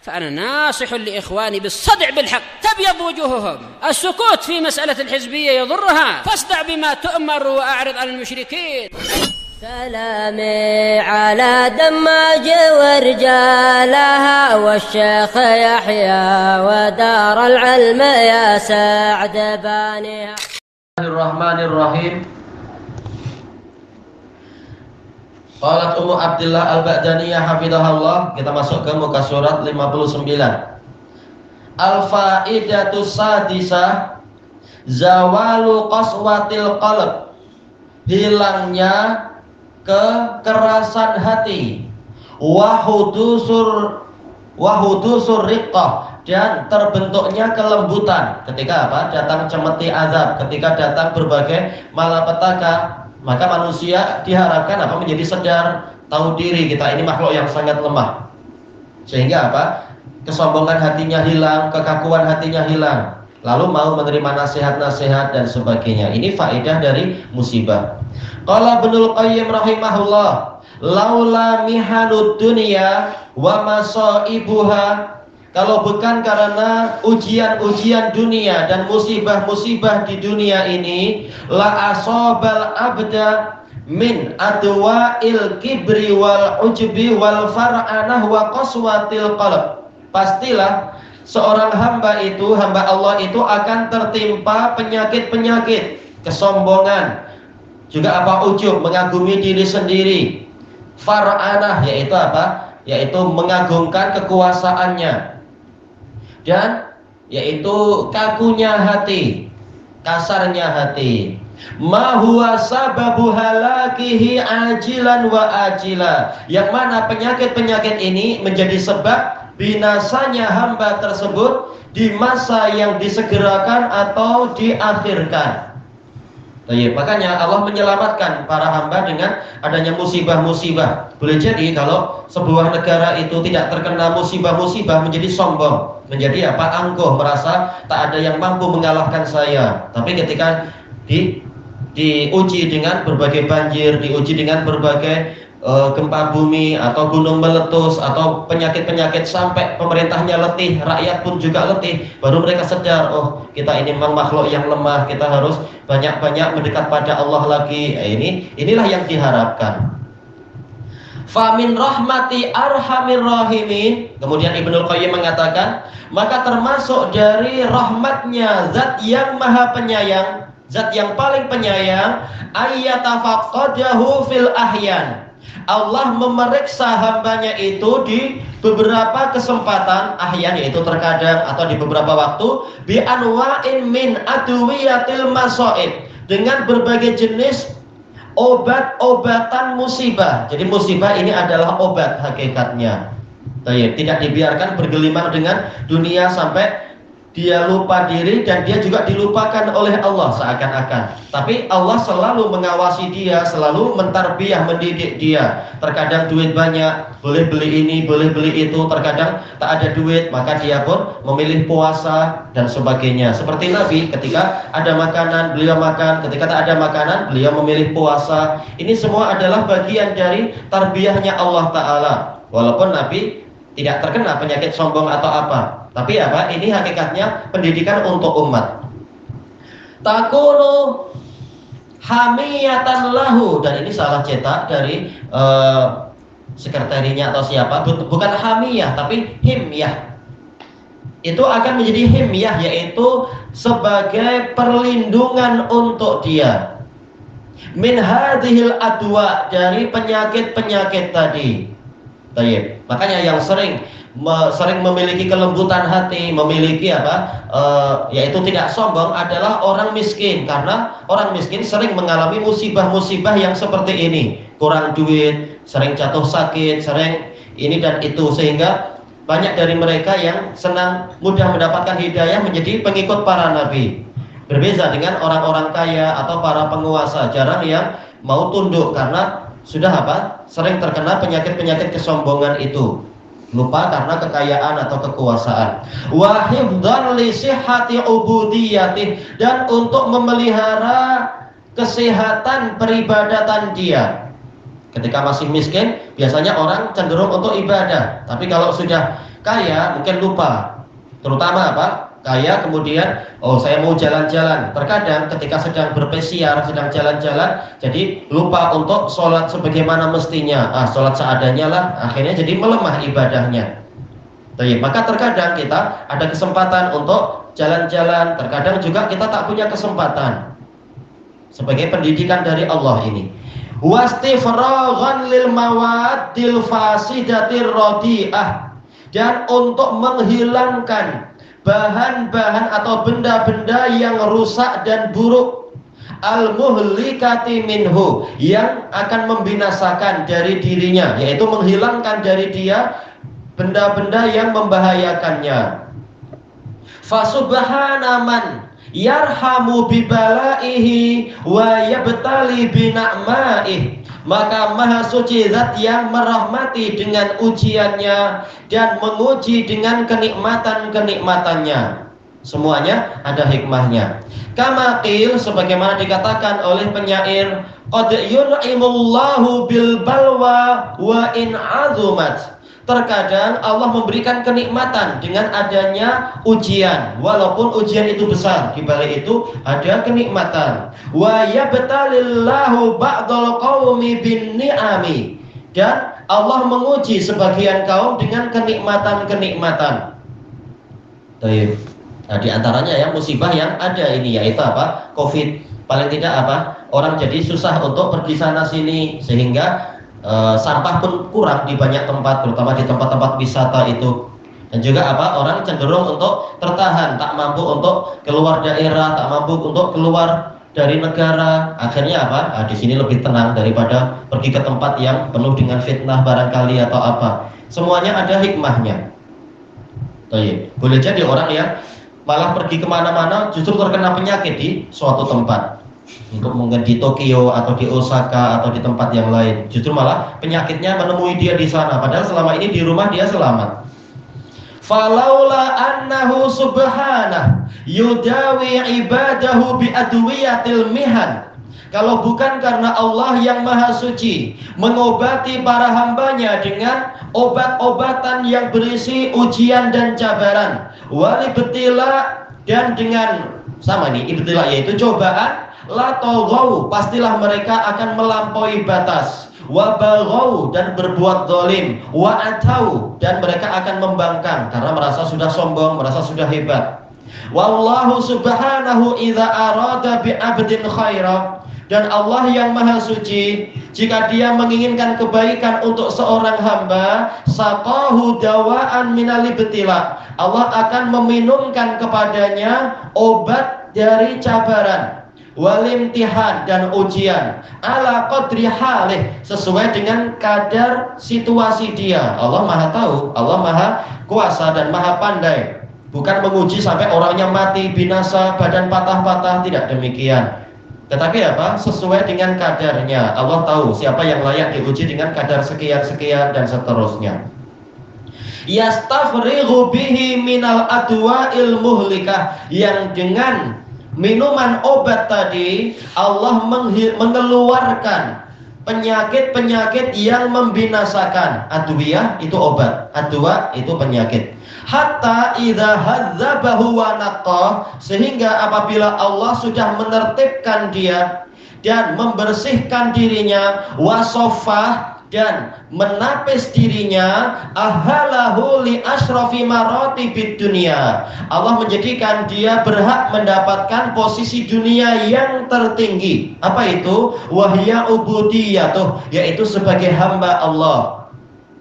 فأنا ناصح لإخواني بالصدع بالحق تبيض وجوههم. السكوت في مسألة الحزبية يضرها، فاصدع بما تؤمر وأعرض عن المشركين. سلامي على دماج ورجالها والشيخ يحيى ودار العلم يا سعد بانيها. Bismillahirrahmanirrahim. Qalat Ummu Abdillah Al-Ba'daniyah hafidhahallah. Kita masuk ke muka surat 59. Al-faidatu sadisah zawalu qaswatil qalb, hilangnya kekerasan hati, wahudusur riqqah, dan terbentuknya kelembutan ketika apa? Datang cemeti azab, ketika datang berbagai malapetaka, maka manusia diharapkan apa? Menjadi sadar, tahu diri kita ini makhluk yang sangat lemah. Sehingga apa? Kesombongan hatinya hilang, kekakuan hatinya hilang, lalu mau menerima nasihat-nasihat dan sebagainya. Ini faedah dari musibah. Qala Ibnul Qayyim rahimahullah, laula mihanud dunya wa masaibuha, kalau bukan karena ujian-ujian dunia dan musibah-musibah di dunia ini, la asobal abda min adwa'il kibri wal ujbi wal far'anah wa qaswatil qalb. Pastilah seorang hamba Allah itu akan tertimpa penyakit-penyakit kesombongan, juga apa? Ujub, mengagumi diri sendiri. Far'anah yaitu apa? Yaitu mengagungkan kekuasaannya. Dan yaitu kakunya hati, kasarnya hati. Ma huwa sababu halakihi ajilan wa ajila, yang mana penyakit-penyakit ini menjadi sebab binasanya hamba tersebut di masa yang disegerakan atau diakhirkan. Makanya Allah menyelamatkan para hamba dengan adanya musibah-musibah. Boleh jadi kalau sebuah negara itu tidak terkena musibah-musibah menjadi sombong, menjadi apa? Angkuh, merasa tak ada yang mampu mengalahkan saya. Tapi ketika diuji dengan berbagai banjir, diuji dengan berbagai gempa bumi atau gunung meletus atau penyakit-penyakit sampai pemerintahnya letih, rakyat pun juga letih, baru mereka sadar, oh kita ini memang makhluk yang lemah, kita harus banyak-banyak mendekat pada Allah lagi. Inilah yang diharapkan. Famin rahmati arhamir rahimin. Kemudian Ibnul Qayyim mengatakan, maka termasuk dari rahmatnya zat yang maha penyayang, zat yang paling penyayang, ayyatafaqqadahu fil ahyan, Allah memeriksa hambanya itu di beberapa kesempatan, ahyan yaitu terkadang atau di beberapa waktu, bi anwa'in min adwiyatil masaib, dengan berbagai jenis obat-obatan musibah. Jadi musibah ini adalah obat hakikatnya. Tidak dibiarkan bergelimang dengan dunia sampai dia lupa diri dan dia juga dilupakan oleh Allah seakan-akan. Tapi Allah selalu mengawasi dia, selalu mentarbiyah, mendidik dia. Terkadang duit banyak, boleh beli ini, boleh beli itu. Terkadang tak ada duit, maka dia pun memilih puasa dan sebagainya. Seperti Nabi, ketika ada makanan beliau makan, ketika tak ada makanan beliau memilih puasa. Ini semua adalah bagian dari tarbiyahnya Allah Ta'ala. Walaupun Nabi tidak terkena penyakit sombong atau apa, tapi apa? Ini hakikatnya pendidikan untuk umat. Takunu hamiyatan lahu, dan ini salah cetak dari sekretarinya atau siapa, bukan hamiyah tapi himyah. Itu akan menjadi himyah, yaitu sebagai perlindungan untuk dia. Min hadhil adwa, dari penyakit-penyakit tadi. Makanya yang sering memiliki kelembutan hati, memiliki apa? Yaitu tidak sombong adalah orang miskin, karena orang miskin sering mengalami musibah-musibah yang seperti ini, kurang duit, sering jatuh sakit, sering ini dan itu, sehingga banyak dari mereka yang senang mudah mendapatkan hidayah menjadi pengikut para nabi. Berbeda dengan orang-orang kaya atau para penguasa, jarang yang mau tunduk karena sudah apa? Sering terkena penyakit-penyakit kesombongan itu. Lupa karena kekayaan atau kekuasaan. Wa hifdzan li sihhati ubudiyatih, dan untuk memelihara kesehatan peribadatan dia. Ketika masih miskin, biasanya orang cenderung untuk ibadah. Tapi kalau sudah kaya mungkin lupa. Terutama apa? Kaya kemudian, oh saya mau jalan-jalan. Terkadang ketika sedang berpesiar, sedang jalan-jalan, jadi lupa untuk sholat sebagaimana mestinya. Sholat seadanya lah, akhirnya jadi melemah ibadahnya. Jadi, maka terkadang kita ada kesempatan untuk jalan-jalan, terkadang juga kita tak punya kesempatan. Sebagai pendidikan dari Allah ini. Wastifraghan lil mawaddil fasidatir radi'ah, dan untuk menghilangkan bahan-bahan atau benda-benda yang rusak dan buruk, al-muhlikati minhu, yang akan membinasakan dari dirinya, yaitu menghilangkan dari dia benda-benda yang membahayakannya. Fasubhana man yarhamu bibalaihi wa yabtali bina'maih, maka maha suci zat yang merahmati dengan ujiannya dan menguji dengan kenikmatan-kenikmatannya. Semuanya ada hikmahnya. Kama qil, sebagaimana dikatakan oleh penyair, qad yun'imullahu bil balwa wa in azumat. Terkadang Allah memberikan kenikmatan dengan adanya ujian, walaupun ujian itu besar, di balik itu ada kenikmatan. Wa yabtalillahu ba'dal qaumi bin ni'ami, dan Allah menguji sebagian kaum dengan kenikmatan-kenikmatan. Baik. Nah, di antaranya ya musibah yang ada ini, yaitu apa? Covid. Paling tidak apa? Orang jadi susah untuk pergi sana sini, sehingga sampah pun kurang di banyak tempat, terutama di tempat-tempat wisata itu. Dan juga apa? Orang cenderung untuk tertahan, tak mampu untuk keluar daerah, tak mampu untuk keluar dari negara. Akhirnya apa? Di sini lebih tenang daripada pergi ke tempat yang penuh dengan fitnah barangkali atau apa. Semuanya ada hikmahnya. Boleh jadi orang yang malah pergi kemana-mana justru terkena penyakit di suatu tempat. Untuk mungkin di Tokyo atau di Osaka atau di tempat yang lain, justru malah penyakitnya menemui dia di sana, padahal selama ini di rumah dia selamat. Falaula annahu subhanah yudawi ibadahu bi adwiyatil mihan, kalau bukan karena Allah yang maha suci mengobati para hambanya dengan obat-obatan yang berisi ujian dan cabaran, walibtila, dan dengan sama nih ibtila yaitu cobaan, la taghaw, pastilah mereka akan melampaui batas, wa baghaw, dan berbuat zalim, wa atau, dan mereka akan membangkang karena merasa sudah sombong, merasa sudah hebat. Wallahu subhanahu idza arada bi 'abdin khaira, dan Allah yang maha suci jika dia menginginkan kebaikan untuk seorang hamba, saqahu dawaan minal ibtila, Allah akan meminumkan kepadanya obat dari cabaran, walimtihan, dan ujian, ala qadri halih, sesuai dengan kadar situasi dia. Allah maha tahu, Allah maha kuasa dan maha pandai. Bukan menguji sampai orangnya mati, binasa, badan patah-patah, tidak demikian. Tetapi apa? Sesuai dengan kadarnya. Allah tahu siapa yang layak diuji dengan kadar sekian-sekian dan seterusnya. Yastafrighu bihi minal adwa'il muhlikah, yang dengan minuman obat tadi Allah mengeluarkan penyakit-penyakit yang membinasakan. Adwiyah itu obat, adwa itu penyakit. Hatta idza hadzabahu wa naqah, sehingga apabila Allah sudah menertibkan dia dan membersihkan dirinya, wasoffah, dan menapis dirinya, ahalahu li asrafi maratibid dunia, Allah menjadikan dia berhak mendapatkan posisi dunia yang tertinggi. Apa itu? Wahya ubudiyatuh, yaitu sebagai hamba Allah.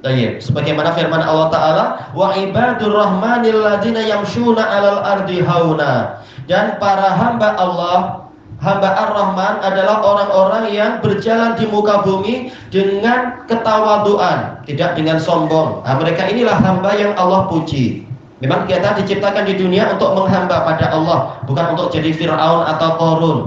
Sebagaimana firman Allah Ta'ala, wa ibadur rahmanil ladina yamshuna alal ardi hauna, dan para hamba Allah, hamba Ar-Rahman adalah orang-orang yang berjalan di muka bumi dengan ketawaduan, tidak dengan sombong. Nah, mereka inilah hamba yang Allah puji. Memang kita diciptakan di dunia untuk menghamba pada Allah, bukan untuk jadi Fir'aun atau Qarun.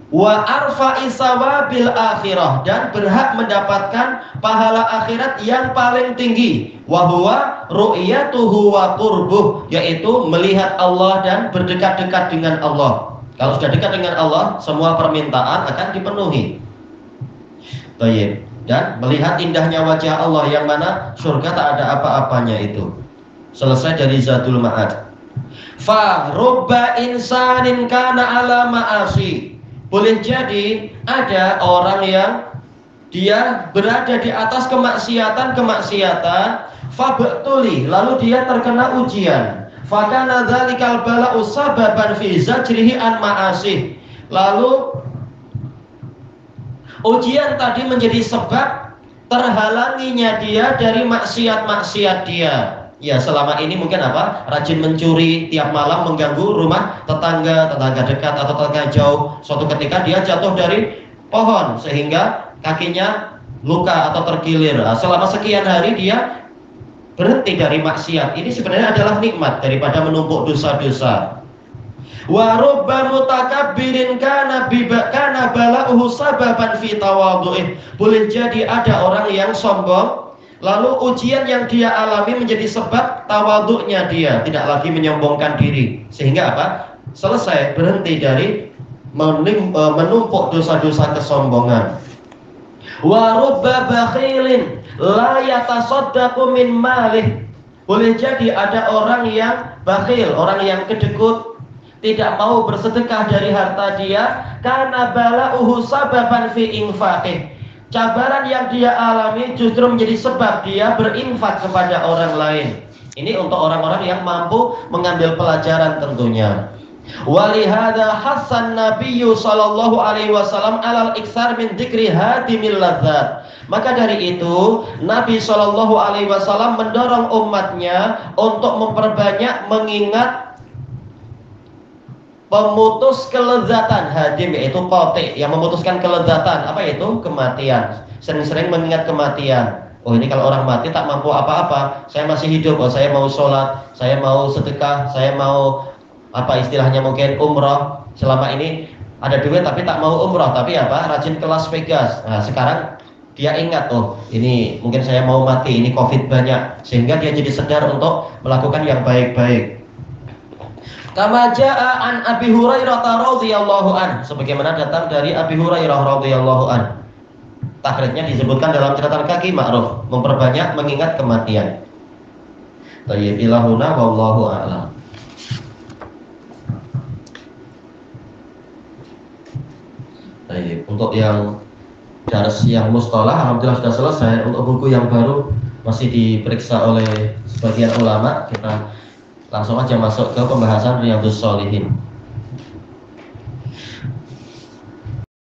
Wa arfa'i sawabil akhirah, dan berhak mendapatkan pahala akhirat yang paling tinggi. Wa huwa ru'yatuhu wa qurbuh, yaitu melihat Allah dan berdekat-dekat dengan Allah. Kalau sudah dekat dengan Allah, semua permintaan akan dipenuhi. Baik. dan melihat indahnya wajah Allah yang mana surga tak ada apa-apanya itu. Selesai dari Zadul Ma'ad. Fa rubba insanin kana ala ma'asi. Boleh jadi ada orang yang dia berada di atas kemaksiatan, fabtuli, lalu dia terkena ujian. Fakana dzalikal bala'u sababan fi zajrihi an ma'asi. Lalu ujian tadi menjadi sebab terhalanginya dia dari maksiat-maksiat dia. Ya, selama ini mungkin apa? Rajin mencuri, tiap malam mengganggu rumah tetangga dekat atau tetangga jauh. Suatu ketika dia jatuh dari pohon sehingga kakinya luka atau terkilir. Nah, selama sekian hari dia berhenti dari maksiat. Ini sebenarnya adalah nikmat daripada menumpuk dosa-dosa. Wa rubba mutakabbirin kana bala'uhu sababan fi tawadhu'ih. Boleh jadi ada orang yang sombong, lalu ujian yang dia alami menjadi sebab tawadhu'nya dia, tidak lagi menyombongkan diri. Sehingga apa? Selesai, berhenti dari menumpuk dosa-dosa kesombongan. Wa rubba bakhilin la yatasaddaqu min malih. Boleh jadi ada orang yang bakhil, orang yang kedekut, tidak mau bersedekah dari harta dia, karena bala'uhu sababan fi infaqih. Cabaran yang dia alami justru menjadi sebab dia berinfak kepada orang lain. Ini untuk orang-orang yang mampu mengambil pelajaran tentunya. Walihada hasan Nabiyyu sallallahu alaihi wasallam alal iksar min dzikri hadimil ladzat. Maka dari itu Nabi sallallahu alaihi wasallam mendorong umatnya untuk memperbanyak mengingat pemutus kelezatan. Hadim yaitu qati, yang memutuskan kelezatan. Apa itu? Kematian. Sering-sering mengingat kematian. Oh, ini kalau orang mati tak mampu apa-apa, saya masih hidup, oh saya mau sholat, saya mau sedekah, saya mau apa istilahnya mungkin umroh. Selama ini ada duit tapi tak mau umroh, tapi apa? Rajin ke Las Vegas. Nah, sekarang dia ingat, oh ini mungkin saya mau mati, ini COVID banyak, sehingga dia jadi sadar untuk melakukan yang baik-baik. Kama jaa an Abi Hurairah radhiyallahu an, sebagaimana datang dari Abi Hurairah radhiyallahu an. Takhrijnya disebutkan dalam catatan kaki ma'ruf, memperbanyak mengingat kematian. Tayyib ilahuna wallahu a'lam. Tayyib, untuk yang dars yang mustalah alhamdulillah sudah selesai. Untuk buku yang baru masih diperiksa oleh sebagian ulama. Kita langsung aja masuk ke pembahasan Riyadhus Shalihin.